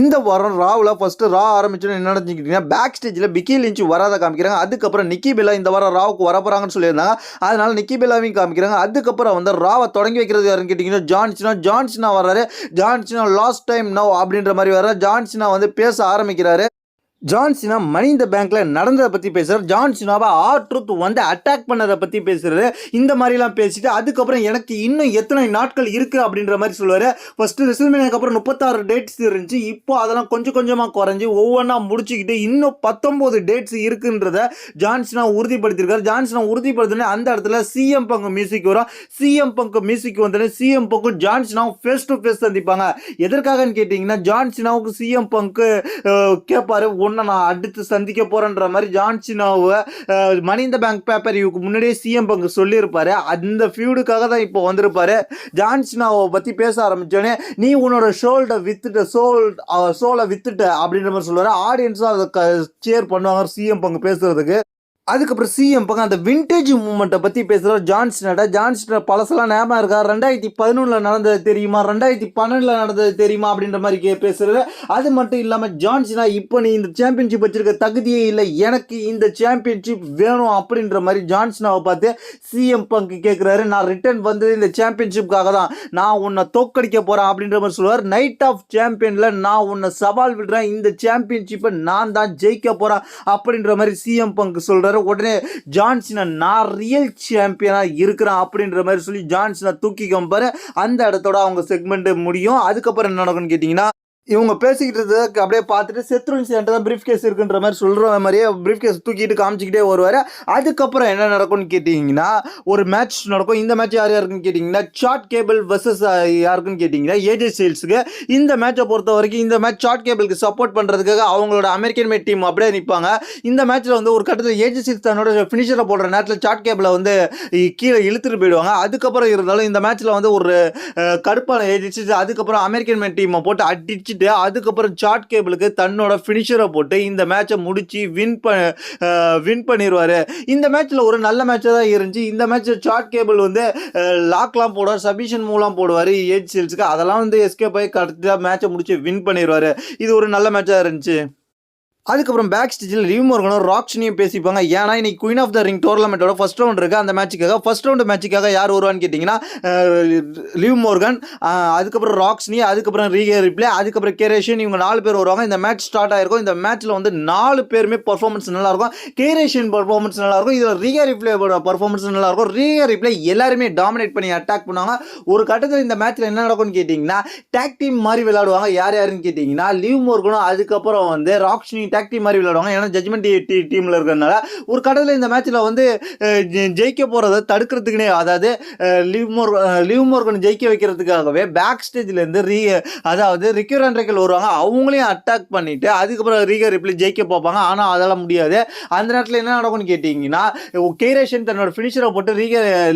இந்த வாரம் ராவில் ஃபஸ்ட்டு ரா ஆரம்பிச்சோன்னு என்ன நடந்துக்கிட்டீங்கன்னா பேக் ஸ்டேஜில் பிக்கி லிஞ்ச் வராத காமிக்கிறாங்க. அதுக்கப்புறம் நிக்கி பெல்லா இந்த வாரம் ராவுக்கு வரப்போறாங்கன்னு சொல்லியிருந்தாங்க. அதனால நிக்கி பெல்லாவையும் காமிக்கிறாங்க. அதுக்கப்புறம் வந்து ராவை தொடங்கி வைக்கிறது யாருன்னு கேட்டிங்கன்னா ஜான்சினா வர்றாரு. ஜான்சினா லாஸ்ட் டைம் நோ அப்படின்ற மாதிரி வர்றாரு. ஜான்சினா வந்து பேச ஆரம்பிக்கிறாரு. ஜான்சினா மணி இந்த பேங்க்ல நடந்ததை பற்றி பேசுகிறார். ஜான்சினாவை ஆர்ட்ரூத் வந்து அட்டாக் பண்ணதை பற்றி பேசுகிறாரு. இந்த மாதிரிலாம் பேசிட்டு அதுக்கப்புறம் எனக்கு இன்னும் எத்தனை நாட்கள் இருக்குது அப்படின்ற மாதிரி சொல்லுவார். ஃபஸ்ட்டு ரெஸ்ல்மேனியாக்கு அப்புறம் 36 டேட்ஸ் இருந்துச்சு. இப்போ அதெல்லாம் கொஞ்சம் கொஞ்சமாக குறைஞ்சி ஒவ்வொன்றா முடிச்சுக்கிட்டு இன்னும் 19 டேட்ஸ் இருக்குன்றத ஜான்சினா உறுதிப்படுத்தியிருக்காரு. ஜான்சினா உறுதிப்படுத்தினே அந்த இடத்துல சிஎம் பங்கு மியூசிக் வரும். சிஎம் பங்கு மியூசிக் வந்தோடனே சிஎம் பங்கு ஜான்சினாவும் ஃபேஸ் டு ஃபேஸ் சந்திப்பாங்க. எதற்காகன்னு கேட்டிங்கன்னா ஜான்சினாவுக்கு சிஎம் பங்கு கேட்பாரு, ஒன்றை நான் அடுத்து சந்திக்க போறேன்ற மாதிரி ஜான்சினாவை மணி இந்த பேங்க் பேப்பர் இவருக்கு முன்னாடியே சிஎம் பங்கு சொல்லியிருப்பாரு. அந்த ஃபியூடுக்காக தான் இப்போ வந்திருப்பாரு. ஜான்சினாவை பற்றி பேச ஆரம்பிச்சோடனே நீ உன்னோட சோலை வித்துட்ட அப்படின்ற மாதிரி சொல்லுவாரு. ஆடியன்ஸும் அதை சேர் பண்ணுவாங்க சிஎம் பங்கு பேசுறதுக்கு. அதுக்கப்புறம் சிஎம் பக்கம் அந்த விண்டேஜ் மூமெண்ட்டை பற்றி பேசுகிறார். ஜான்சினா பழசெல்லாம் ஞாபகம் இருக்கா, 2011 நடந்தது தெரியுமா, 2012 நடந்தது தெரியுமா அப்படின்ற மாதிரி பேசுகிறாரு. அது மட்டும் இல்லாமல் ஜான்சினா இப்போ நீ இந்த சாம்பியன்ஷிப் வச்சிருக்க தகுதியே இல்லை, எனக்கு இந்த சாம்பியன்ஷிப் வேணும் அப்படின்ற மாதிரி ஜான்சினாவை பார்த்து சிஎம் பங்க் கேட்குறாரு. நான் ரிட்டர்ன் வந்தது இந்த சாம்பியன்ஷிப்காக தான், நான் உன்னை தோக்கடிக்க போகிறேன் அப்படின்ற மாதிரி சொல்லுவார். நைட் ஆஃப் சாம்பியனில் நான் உன்னை சவால் விடுறேன், இந்த சாம்பியன்ஷிப்பை நான் தான் ஜெயிக்க போகிறேன் அப்படின்ற மாதிரி சிஎம் பங்க் சொல்கிறார். உடனே ஜான்சினா நான் ரியல் சாம்பியனா இருக்கிறேன் அப்படின்ற மாதிரி சொல்லி ஜான்சினா தூக்கி கம்பாரு. அந்த இடத்தோட அவங்க செக்மெண்ட் முடியும். அதுக்கப்புறம் என்ன நடக்கும்னு கேட்டிங்கன்னா இவங்க பேசிக்கிட்டு அப்படியே பார்த்துட்டு செத்ருன்ஸ் என்கிட்ட தான் ப்ரீஃப் கேஸ் இருக்குன்ற மாதிரி சொல்கிற மாதிரியே ப்ரீஃப் கேஸ் தூக்கிட்டு காமிச்சிக்கிட்டே வருவார். அதுக்கப்புறம் என்ன நடக்கும்னு கேட்டிங்கன்னா ஒரு மேட்ச் நடக்கும். இந்த மேட்ச் யார் யாருக்குன்னு கேட்டிங்கன்னா சாட் கேபிள் வர்சஸ் யாருக்குன்னு கேட்டிங்கன்னா ஏஜே ஸ்டைல்ஸுக்கு. இந்த மேட்சை பொறுத்த வரைக்கும் இந்த மேட்ச் சாட் கேபிளுக்கு சப்போர்ட் பண்ணுறதுக்காக அவங்களோட அமெரிக்கன் மேட் டீம் அப்படியே நிற்பாங்க. இந்த மேட்ச்சில் வந்து ஒரு கட்டத்தில் ஏஜே ஸ்டைல்ஸ் தன்னோட ஃபினிஷரை போடுற நேரத்தில் சாட் கேபிளை வந்து கீழே இழுத்துட்டு போயிடுவாங்க. அதுக்கப்புறம் இருந்தாலும் இந்த மேட்ச்சில் வந்து ஒரு கடுப்பான ஏஜே ஸ்டைல்ஸ் அதுக்கப்புறம் அமெரிக்கன் மேட் டீமை போட்டு அடிச்சு அதுக்கப்புறம் சாட் கேபிளுக்கு தன்னோட ஃபினிஷரை போட்டு இந்த மேட்சை முடிச்சு வின் பண்ணிடுவாரு. இந்த மேட்ச்ல ஒரு நல்ல மேட்சாக தான் இருந்துச்சு. இந்த மேட்ச் சாட் கேபிள் வந்து லாக்லாம் போடுவார், சபிஷன் மூலம் போடுவார் ஏஜ் சேல்ஸுக்கு. அதெல்லாம் வந்து எஸ்கேப் ஆகி கரெக்டாக மேட்சை முடிச்சு வின் பண்ணிடுவாரு. இது ஒரு நல்ல மேட்சாக இருந்துச்சு. அதுக்கப்புறம் பேக் ஸ்டேஜில் லிவ் மோர்கனும் ராக்ஷனியும் பேசிப்பாங்க. ஏன்னா இன்னைக்கு குயின் ஆஃப் த ரிங் டோர்னமெண்ட்டோட ஃபர்ஸ்ட் ரவுண்ட் இருக்குது. அந்த மேட்சுக்காக ஃபர்ஸ்ட் ரவுண்டு மேட்சுக்காக யார் வருவான்னு கேட்டிங்கன்னா லிவ் மோர்கன், அதுக்கப்புறம் ராக்ஷனி, அதுக்கப்புறம் ரீகே ரிப்ளே, அதுக்கப்புறம் கேரேஷன், இவங்க 4 பேர் வருவாங்க. இந்த மேட்ச் ஸ்டார்ட் ஆகிருக்கும். இந்த மேட்ச்சில் வந்து 4 பேருமே பர்ஃபார்மன்ஸ் நல்லாயிருக்கும். கேரேஷன் பர்ஃபார்மன்ஸ் நல்லாயிருக்கும். இதில் ரீகே ரிப்ளேயோட பர்ஃபார்மன்ஸ் நல்லாயிருக்கும். ரீகே ரிப்ளே எல்லாருமே டாமினேட் பண்ணி அட்டாக் பண்ணுவாங்க. ஒரு கட்டத்தில் இந்த மேட்ச்சில் என்ன நடக்கும்னு கேட்டிங்கன்னா டேக் டீம் மாதிரி விளையாடுவாங்க. யார் யாருன்னு கேட்டிங்கன்னா லிவ் மோர்கனும் அதுக்கப்புறம் வந்து ராக்ஷனி டேக் டீம் மாதிரி விளையாடுவாங்க. ஏன்னா ஜட்ஜ்மெண்ட் டீமில் இருக்கிறதுனால ஒரு கடத்தில் இந்த மேட்ச்சில் வந்து ஜெயிக்க போகிறத தடுக்கிறதுக்குனே, அதாவது லிவ் மோர்கன் ஜெயிக்க வைக்கிறதுக்காகவே பேக் ஸ்டேஜ்லேருந்து அதாவது ரிக்கர் அண்ட்ரேக்கல் வருவாங்க. அவங்களையும் அட்டாக் பண்ணிவிட்டு அதுக்கப்புறம் ரீகர் ரிப்ளே ஜெயிக்க பார்ப்பாங்க. ஆனால் அதெல்லாம் முடியாது. அந்த நேரத்தில் என்ன நடக்கும்னு கேட்டிங்கன்னா கெய்ரேஷன் தன்னோட ஃபினிஷரை போட்டு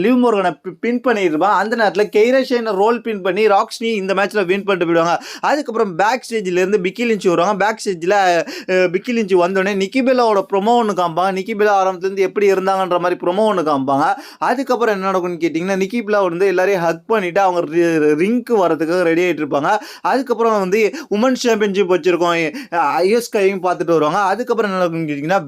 லிவ் மோர்கனை பின் பண்ணியிருப்பான். அந்த நேரத்தில் கெய்ரேஷனை ரோல் பின் பண்ணி ராக்ஷனி இந்த மேட்ச்சில் வின் பண்ணிட்டு போயிடுவாங்க. அதுக்கப்புறம் பேக் ஸ்டேஜ்லேருந்து பிக்கி லிஞ்ச் வருவாங்க. பேக் ஸ்டேஜில் பிக்கி லிஞ்ச் வந்தோடனே நிக்கி பெல்லாவோட ப்ரொமோ ஒன்று காமிப்பாங்க. நிக்கி பெல்லா ஆரம்பத்துலேருந்து எப்படி இருந்தாங்கன்ற மாதிரி ப்ரொமோ ஒன்று காமிப்பாங்க. அதுக்கப்புறம் என்ன நடக்கும்னு கேட்டிங்கன்னா நிக்கி பெல்லா வந்து எல்லாரையும் ஹக் பண்ணிவிட்டு அவங்க ரிங்க்கு வரதுக்காக ரெடி ஆகிட்டு இருப்பாங்க. அதுக்கப்புறம் வந்து உமன்ஸ் சாம்பியன்ஷிப் வச்சுருக்கோம் ஐஎஸ்கையும் பார்த்துட்டு வருவாங்க. அதுக்கப்புறம் என்ன நடக்கும்னு கேட்டிங்கன்னா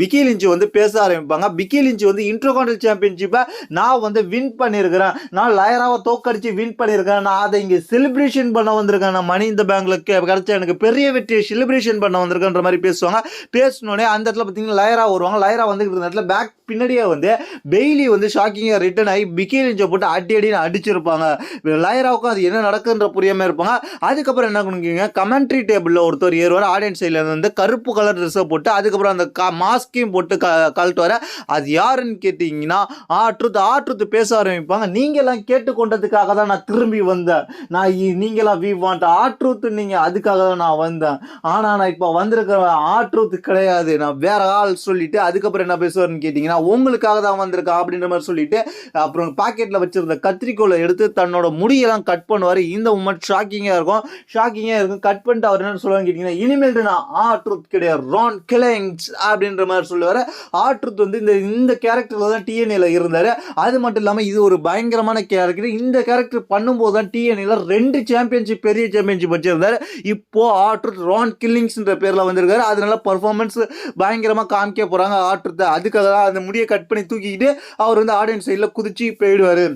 பிக்கி லிஞ்ச் வந்து பேச ஆரம்பிப்பாங்க. பிக்கி லிஞ்ச் வந்து இன்டர்கான்டினல் சாம்பியன்ஷிப்பை நான் வந்து வின் பண்ணியிருக்கிறேன், நான் லயராவை தோக்கடிச்சு வின் பண்ணியிருக்கேன், நான் அதை இங்கே செலிப்ரேஷன் பண்ண வந்திருக்கேன், நான் மணி இந்த பேங்க்ல கிடைச்ச எனக்கு பெரிய வெற்றியை செலிப்ரேஷன் பண்ண வந்திருக்கேன்ற மாதிரி பேசுவாங்க. பேசினோடனே அந்த இடத்துல பார்த்தீங்கன்னா லயரா வருவாங்க. லயரா வந்துக்கிட்டு இருந்த இடத்துல பேக் பின்னாடியே வந்து பெய்லி வந்து ஷாக்கிங்காக ரிட்டர்ன் ஆகி பிக்கி லிஞ்சை போட்டு அடின்னு அடிச்சிருப்பாங்க. லயராவுக்கும் அது என்ன நடக்குன்ற புரியாமல் இருப்பாங்க. அதுக்கப்புறம் என்ன பண்ணுவீங்க, கமெண்ட்ரி டேபிளில் ஒருத்தர் ஏறுவார். ஆடியன்ஸ் சைடில் வந்து கருப்பு கலர் ட்ரெஸ்ஸை போட்டு அதுக்கப்புறம் அந்த மாஸ்கையும் போட்டு கழட்டு வர. அது யாருன்னு கேட்டிங்கன்னா ஆட்ருத்து பேச ஆரம்பிப்பாங்க. நீங்களாம் கேட்டுக்கொண்டதுக்காக தான் நான் திரும்பி வந்தேன், நான் நீங்களாம் வி வாண்ட் ஆட்ருத்து, நீங்கள் அதுக்காக தான் நான் வந்தேன், ஆனால் நான் இப்போ வந்த வந்திருக்கிற ஆட்ரூத் கிடையாது, நான் வேற ஆள் சொல்லிட்டு அதுக்கப்புறம் என்ன பேசுவார்னு கேட்டிங்கன்னா, உங்களுக்காக தான் வந்திருக்கேன் அப்படின்ற மாதிரி சொல்லிட்டு அப்புறம் பாக்கெட்டில் வச்சிருந்த கத்திரிக்கோலை எடுத்து தன்னோட முடியெல்லாம் கட் பண்ணுவார். இந்த மூமெண்ட் ஷாக்கிங்காக இருக்கும். கட் பண்ணிட்டு அவர் என்ன சொல்லுவாங்க கேட்டிங்கன்னா, இனிமேல் நான் ஆட்ரூத் கிடையாது, ரான் கிளிங்ஸ் அப்படின்ற மாதிரி சொல்லுவார். ஆட்ரூத் வந்து இந்த கேரக்டரில் தான் டிஎன்ஏல இருந்தார். அது மட்டும் இல்லாமல் இது ஒரு பயங்கரமான கேரக்டர். இந்த கேரக்டர் பண்ணும்போது தான் டிஎன்ஏல 2 சாம்பியன்ஷிப், பெரிய சாம்பியன்ஷிப் வச்சிருந்தார். இப்போ ஆட்ரூத் ரான் கில்லிங்ஸ்ன்ற பேரில் வந்திருக்காரு. அதனால பர்ஃபார்மன்ஸ் பயங்கரமாக காமிக்க போகிறாங்க ஆட்ரூத்தை. அதுக்காக தான் அந்த முடியை கட் பண்ணி தூக்கிக்கிட்டு அவர் வந்து ஆடியன்ஸ் சைடில் குதிச்சு போயிடுவார்.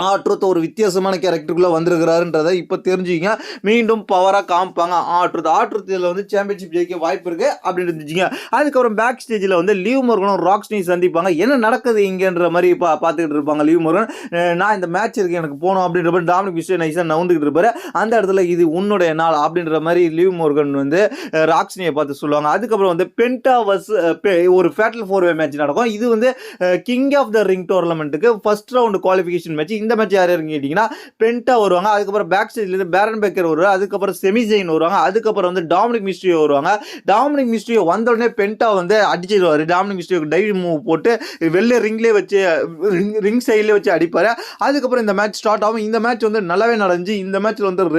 ஆட்ரூத் ஒரு வித்தியாசமான கேரக்டருக்குள்ளே வந்திருக்கிறாருன்றதை இப்போ தெரிஞ்சுக்கிங்க. மீண்டும் பவராக காமிப்பாங்க ஆட்ரூத் இதில் வந்து சாம்பியன்ஷிப் ஜெயிக்க வாய்ப்பு இருக்குது அப்படின்னு இருந்துச்சுங்க. அதுக்கப்புறம் பேக் ஸ்டேஜில் வந்து லிவ் மோர்கனும் ராக்ஸ்னியும் சந்திப்பாங்க. என்ன நடக்குது இங்கேன்ற மாதிரி பார்த்துக்கிட்டு இருப்பாங்க. லிவ் மோர்கன் நான் இந்த மேட்ச் இருக்கு எனக்கு போகணும் அப்படின்ற மாதிரி டாமினிக் மிஸ்டீரியோ நைஸாக நவுந்துக்கிட்டு இருப்பாரு. அந்த இடத்துல இது உன்னுடைய நாள் அப்படின்ற மாதிரி லிவ் மோர்கன் வந்து ராக்ஸ்னியை பார்த்து சொல்லுவாங்க. அதுக்கப்புறம் வந்து பென்டா ஒரு ஃபேட்டல் 4-வே மேட்ச் நடக்கும். இது வந்து கிங் ஆஃப் த ரிங் டோர்னமெண்ட்டுக்கு ஃபர்ஸ்ட் ரவுண்டு குவாலிஃபிகேஷன் மேட்ச். இந்த மேட்ச் யார் யாருன்னு கேட்டிங்கன்னா பென்டா வருவாங்க. அதுக்கப்புறம் பேக் ஸ்டேஜ்லேருந்து பேரன் பேக்கர் வருவாங்க. அதுக்கப்புறம் செமிசைன் வருவாங்க. அதுக்கப்புறம் வந்து டாமினிக் மிஸ்டீரியோ வருவாங்க. டாமினிக் மிஸ்டீரியோ வந்தோடனே பென்டா வந்து அடிச்சிடுவார். டாமினிக் மிஸ்டீரியோ டைவ் மூவ் போட்டு வெளில ரிங்லேயே வச்சு ரிங் சைட்லேயே வச்சு அடிப்பார். அதுக்கப்புறம் இந்த மேட்ச் ஸ்டார்ட் ஆகும். இந்த மேட்ச் வந்து நல்லாவே நடந்துச்சு. இந்த மேட்ச்சில் வந்து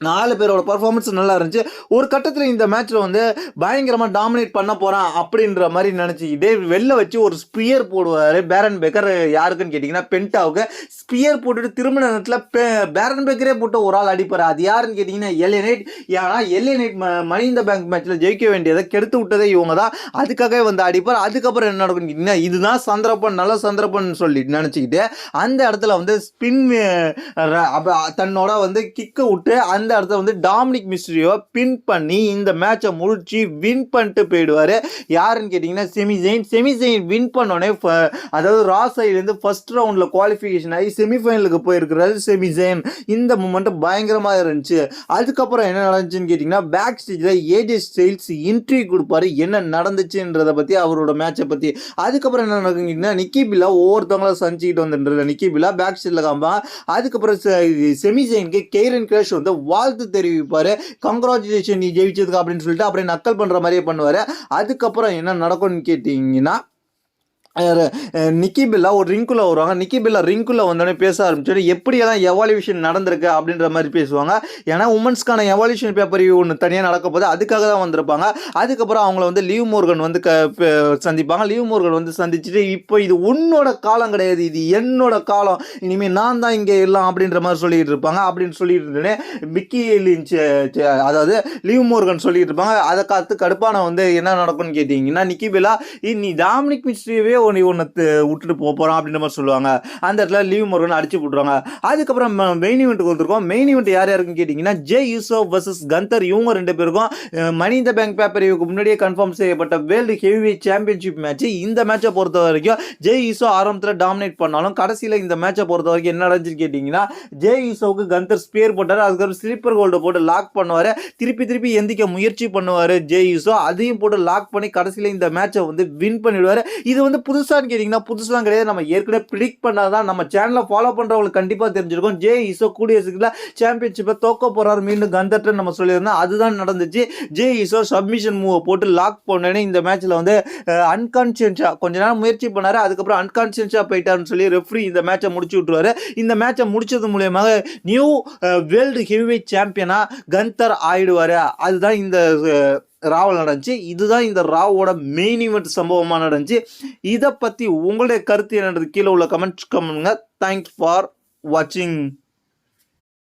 4 பேரோட பர்ஃபார்மன்ஸ் நல்லா இருந்துச்சு. ஒரு கட்டத்தில் இந்த மேட்ச்சில் வந்து பயங்கரமாக டாமினேட் பண்ண போகிறான் அப்படின்ற மாதிரி நினச்சிக்கிட்டே வெளில வச்சு ஒரு ஸ்பியர் போடுவார் பேரன் பேக்கர். யாருக்குன்னு கேட்டிங்கன்னா பென்டாவுக்கு ஸ்பியர் போட்டுட்டு திரும்ப நேரத்தில் பேரன் பேக்கரே போட்டு ஒரு ஆள் அடிப்பார். அது யாருன்னு கேட்டிங்கன்னா எல்ஏ நைட். ஏன்னா எல்ஏ நைட் மணி இந்த பேங்க் மேட்ச்சில் ஜெயிக்க வேண்டியதை கெடுத்து விட்டதே இவங்க தான். அதுக்காகவே வந்து அடிப்பார். அதுக்கப்புறம் என்ன நடக்குன்னு கேட்டிங்கன்னா, இதுதான் சந்திரப்பன், நல்ல சந்திரப்பன் சொல்லிட்டு நினச்சிக்கிட்டு அந்த இடத்துல வந்து ஸ்பின் தன்னோட வந்து கிக்கு விட்டு அந்த இடத்துல வந்து டாமினிக் மிஸ்டீரியோ பின் பண்ணி இந்த மேட்சை முடிச்சு வின் பண்ணிட்டு போயிடுவார். யாருன்னு கேட்டிங்கன்னா செமிசைன் வின் பண்ணோடனே அதாவது ரா சைட்லேருந்து ஃபர்ஸ்ட் ரவுண்டில் குவாலிஃபிகேஷன் ஆகி செமிஃபைனலுக்கு போயிருக்கிறாரு செமிசைன். இந்த மூமெண்ட் பயங்கரமாக இருந்துச்சு. அதுக்கப்புறம் என்ன நடந்துச்சுன்னு கேட்டிங்கன்னா, பேக் ஸ்டேஜில் ஏஜே ஸ்டைல்ஸ் இன்ட்ரி கொடுப்பாரு என்ன நடந்துச்சுன்றதை பற்றி, அவரோட மேட்சை பற்றி. அதுக்கப்புறம் என்ன நடக்குங்கன்னா, நிக்கி பில்லா ஒவ்வொருத்தவங்களும் சந்திச்சுக்கிட்டு வந்துட்டு நிக்கி பில்லா பேக் ஸ்டேஜில் காமிப்பாங்க. அதுக்கப்புறம் செமிசைனுக்கு கெய்ரன் கிராஷ் வந்து வாழ்த்து தெரிவிப்பாரு. கங்க்ராச்சுலேஷன் நீ ஜெயிச்சதுக்கு அப்படின்னு சொல்லிட்டு அப்படியே நக்கல் பண்ற மாதிரியே பண்ணுவாரு. அதுக்கப்புறம் என்ன நடக்கும்னு கேட்டீங்கன்னா, நிக்கி பில்லா ஒரு ரிங்குள்ள வருவாங்க. நிக்கி பில்லா ரிங்குள்ள வந்தோடனே பேச ஆரம்பிச்சு எப்படியெல்லாம் எவால்யூஷன் நடந்திருக்கு அப்படின்ற மாதிரி பேசுவாங்க. ஏன்னா உமன்ஸ்க்கான எவால்யூஷன் பேப்பர் ஒன்று தனியாக நடக்க போது அதுக்காக தான் வந்திருப்பாங்க. அதுக்கப்புறம் அவங்கள வந்து லிவ் மோர்கன் வந்து சந்திப்பாங்க. லிவ் மோர்கன் வந்து சந்திச்சுட்டு இப்போ இது உன்னோட காலம் கிடையாது, இது என்னோட காலம், இனிமேல் நான் தான் இங்கே எல்லாம் அப்படின்ற மாதிரி சொல்லிட்டு இருப்பாங்க. அப்படின்னு சொல்லிட்டு இருந்தேனே பிக்கி லிஞ்ச் அதாவது லிவ் மோர்கன் சொல்லிட்டு இருப்பாங்க. அதை காத்து கடுப்பான வந்து என்ன நடக்கும்னு கேட்டிங்கன்னா, நிக்கி பில்லா நீ டாமினிக் மிஸ்டீரியோ நீ ஒன்று விட்டுட்டு போகிறான் அப்படின்ற மாதிரி சொல்லுவாங்க. அந்த இடத்துல லிவ் மோர்கன் அடிச்சு போட்டுருவாங்க. அதுக்கப்புறம் மெயின் ஈவெண்ட்டுக்கு வந்துருக்கோம். மெயின் ஈவெண்ட் யார் யாருக்குன்னு கேட்டிங்கன்னா, ஜே யூசோ வர்சஸ் கந்தர். இவங்க 2 பேருக்கும் மணி இந்த பேங்க் பேப்பர் முன்னாடியே கன்ஃபார்ம் செய்யப்பட்ட வேர்ல்டு ஹெவிவெயிட் சாம்பியன்ஷிப் மேட்ச். இந்த மேட்சை பொறுத்த வரைக்கும் ஜே யூசோ ஆரம்பத்தில் டாமினேட் பண்ணாலும் கடைசியில் இந்த மேட்சை பொறுத்த வரைக்கும் என்ன நடந்துச்சுன்னு கேட்டிங்கன்னா, ஜே யூசோவுக்கு கந்தர் ஸ்பியர் போட்டார். அதுக்கப்புறம் ஸ்லீப்பர் ஹோல்டை போட்டு லாக் பண்ணுவார். திருப்பி எந்திக்க முயற்சி பண்ணுவார் ஜே யூசோ. அதையும் போட்டு லாக் பண்ணி கடைசியில் இந்த மேட்சை வந்து வின் பண்ணிவிடுவார். இது வந்து புதுசான்னு கேட்டிங்கன்னா புதுசுலாம் கிடையாது. நம்ம ஏற்கனவே ப்ரிடிக்ட் பண்ணாதான். நம்ம சேனலை ஃபாலோ பண்ணுறவங்களுக்கு கண்டிப்பாக தெரிஞ்சிருக்கும். ஜே ஈசோ கூடிய சீக்கிரத்தில் சாம்பியன்ஷிப்பை தோக்க போகிறார் மீண்டும் கந்தர்ட்டு நம்ம சொல்லியிருந்தோம். அதுதான் நடந்துச்சு. ஜே ஈசோ சப்மிஷன் மூவை போட்டு லாக் பண்ணோன்னே இந்த மேட்ச்சில் வந்து அன்கான்ஷியன்ஸாக கொஞ்ச நேரம் முயற்சி பண்ணார். அதுக்கப்புறம் அன்கான்ஷியன்ஸாக போயிட்டாருன்னு சொல்லி ரெஃப்ரி இந்த மேட்சை முடிச்சு விட்டுருவார். இந்த மேட்சை முடிச்சது மூலியமாக நியூ வேர்ல்டு ஹெவிவெயிட் சாம்பியனாக கந்தர் ஆயிடுவார். அதுதான் இந்த ராவில் நடந்துச்சு. இதுதான் இந்த ராவோட மெயின் ஈவெண்ட் சம்பவமாக நடந்துச்சு. இதை பற்றி உங்களுடைய கருத்து என்னன்றது கீழே உள்ள கமெண்ட்ஸ் பண்ணுங்க. தேங்க்ஸ் ஃபார் வாட்சிங்.